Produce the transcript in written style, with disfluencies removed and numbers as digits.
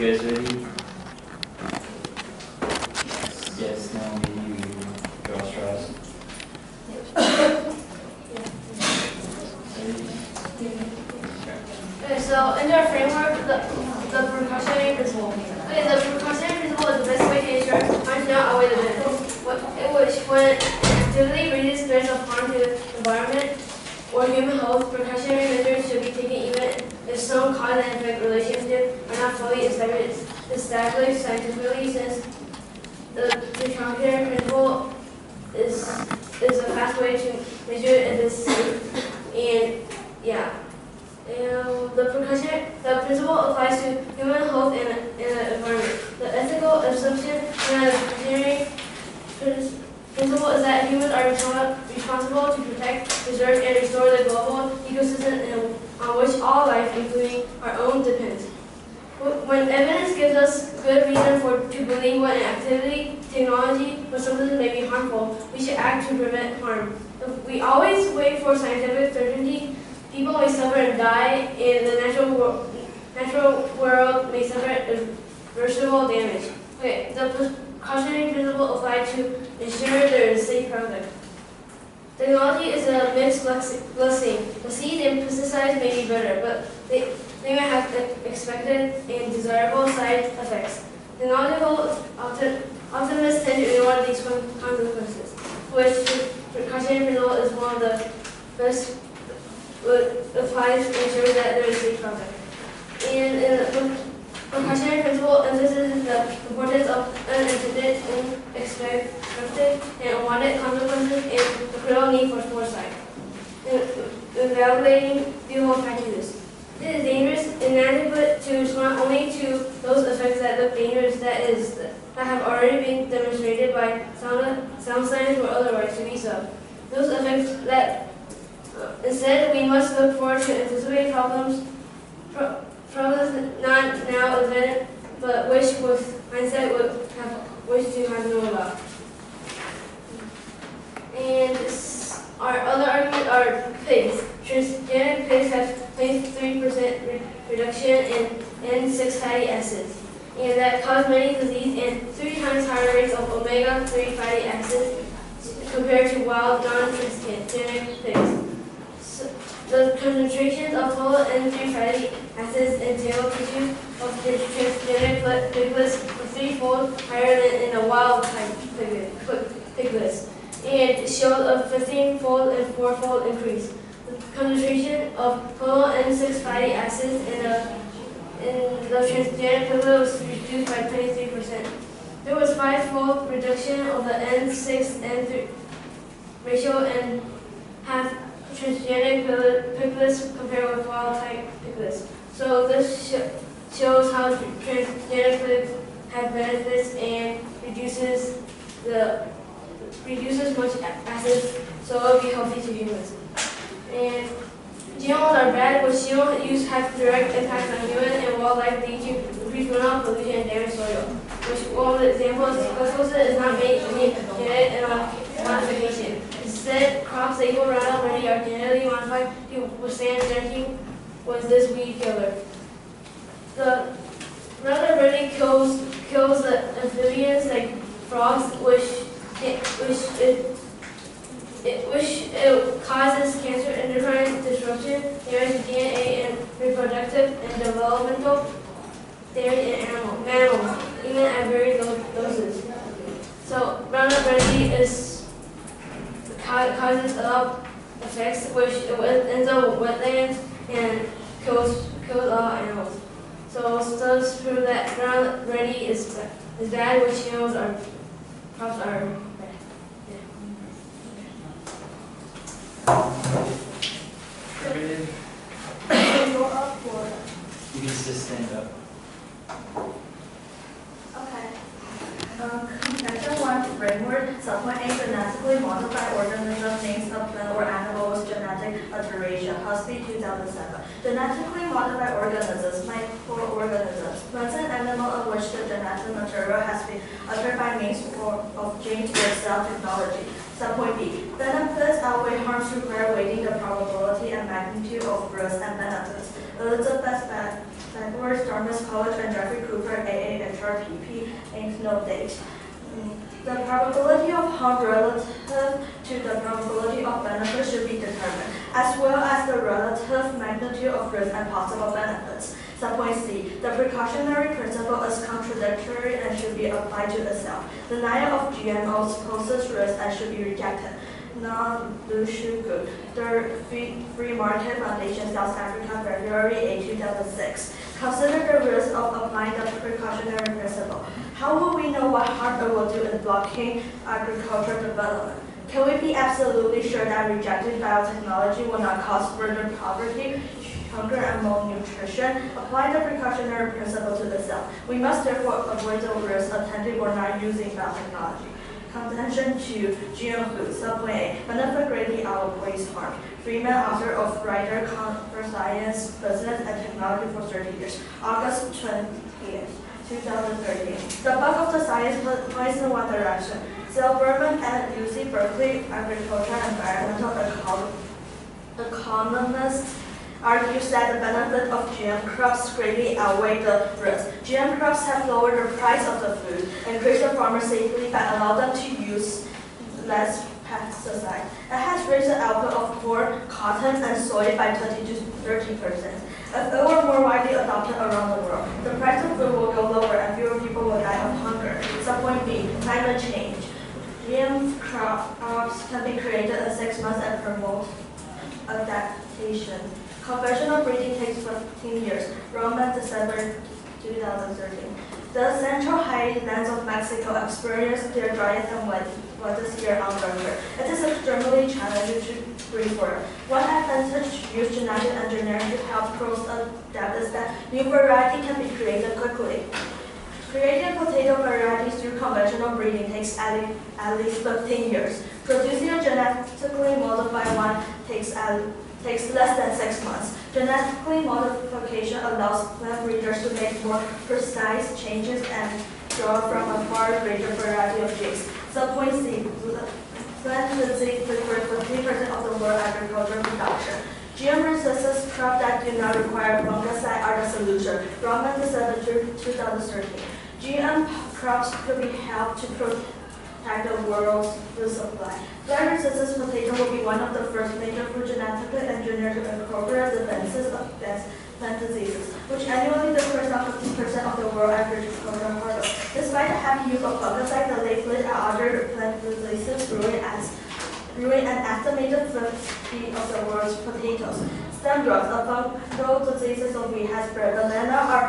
guys ready? Yes, no, maybe we draw straws. Okay, so in our framework, the precautionary principle. Okay, the precautionary principle is the best way to ensure harm to not outweigh the benefits. Which, when actively reduces threats of harm to the environment or human health, precautionary measures should be taken even if some cause and effect relationships are not fully established scientifically, since the precautionary principle is a fast way to measure if it's safe. And yeah. The principle applies to human health and the environment. The ethical assumption in the precautionary principle is that humans are responsible to protect, preserve, and restore the global ecosystem on which all life, including our own, depends. When evidence gives us good reason to believe when an activity, technology, or substance may be harmful, we should act to prevent harm. If we always wait for scientific certainty, people may suffer and die, and the natural world may suffer irreversible damage. Okay, the precautionary principle applied to ensure there is safe product. Technology is a mixed blessing. The seeds and pesticides may be better, but they may have expected and desirable side effects. Technological optimists tend to ignore these consequences, which the precautionary principle is one of the best applies to ensure that there is safe product. And the precautionary principle emphasizes the importance of unintended, unexpected, and unwanted consequences and the critical need for foresight. Evaluating fuel packages. It is dangerous and inadequate to respond only to those effects that look dangerous, that have already been demonstrated by sound science or otherwise to be so. Those effects that instead, we must look forward to anticipate problems not now invented, but which with hindsight would have wished to have known about. And our other argument are pigs. Transgenic pigs have 23% reduction in N6 fatty acids, and that cause many disease and 3 times higher rates of omega-3 fatty acids compared to wild non-transgenic pigs. The concentrations of total N3 fatty acids in tail tissue of the transgenic piglets were 3-fold higher than in the wild type piglets, and showed a 15-fold and 4-fold increase. The concentration of total N6 fatty acids in the transgenic piglet was reduced by 23%. There was 5-fold reduction of the N6-N3 ratio and half transgenic piglets compared with wild-type piglets. So this shows how transgenic pigs have benefits and reduces much acid, so it will be healthy to humans. And GMOs are bad, which GMO use have direct impacts on human and wildlife, leading to increased runoff, pollution, and damaged soil. Which one of the examples, glyphosate is not made any genetic modification. Instead, crops that equal Roundup Ready are genetically modified to withstand drenching with this weed killer. The Roundup Ready kills the amphibians like frogs, which causes cancer, endocrine disruption, damage to DNA, and reproductive and developmental damage in mammals, even at very low doses. So Roundup Ready causes a lot of effects, which ends up with wetlands and kills a lot of animals. So studies prove that Roundup Ready is bad, which crops are bad. Everything? Go up or You can just stand up. okay. Section 1 framework. Subpoint A, genetically modified organism names of plant or animal with genetic alteration. Husby 2007. Genetically modified organisms, microorganisms. Plants and animals of which the genetic material has been altered by means of genes or cell technology. Subpoint B. Benefits outweigh harms require weighting the probability and magnitude of risks and benefits. Elizabeth Edwards, Dartmouth College, and Jeffrey Cooper, AAHRPP, Inc. No date. The probability of harm relative to the probability of benefit should be determined, as well as the relative magnitude of risk and possible benefits. Subpoint C. The precautionary principle is contradictory and should be applied to itself. Denial of GMOs poses risk and should be rejected. Non-Lucian Good. The Free Market Foundation, South Africa, February 8, 2006. Consider the risk of applying the precautionary principle. How will we know what harm it will do in blocking agricultural development? Can we be absolutely sure that rejecting biotechnology will not cause further poverty, hunger, and malnutrition? Applying the precautionary principle to itself. We must therefore avoid the risk attending or not using biotechnology. Contention to GM foods. Subpoint A. Benefit greatly outweighs harm. Freeman, author of Writer for Science, Business, and Technology for 30 years. August 20th, 2013. The bulk of the science points in one direction. Silverman at UC Berkeley, agriculture and environmental economists argues that the benefit of GM crops greatly outweigh the risk. GM crops have lowered the price of the food, increased the farmer's safety by allowing them to use less pesticide. It has raised the output of corn, cotton, and soy by 20 to 30%. If it were more widely adopted around the world, the price of food will go lower and fewer people will die of hunger. Subpoint B. Climate change. GM crops can be created in 6 months and promote adaptation. Conventional breeding takes 15 years. Roman, December 2013. The central highlands of Mexico experience their driest and wettest year on record. It is extremely challenging to breed for. One advantage used genetic engineering to help crops adapt is that new variety can be created quickly. Creating potato varieties through conventional breeding takes at least 15 years. Producing a genetically modified one takes less than 6 months. Genetically modification allows plant breeders to make more precise changes and draw from a far greater variety of genes. Subpoint C. Plant physics prefers 50% of the world agricultural production. GM-resistant crops that do not require fungicide are the solution. Roman, December 2013. GM crops could be helped to protect the world's food supply. Plant-resistant potato will be one of the first major food genetically engineered to incorporate defenses against plant diseases, which annually decrease up 50% of the world agricultural harvest. Despite the heavy use of fungicide, the leaflet and other plant diseases ruin an estimated 50% of the world's potatoes. Stem drugs, a fungal diseases of wheat has spread. Banana are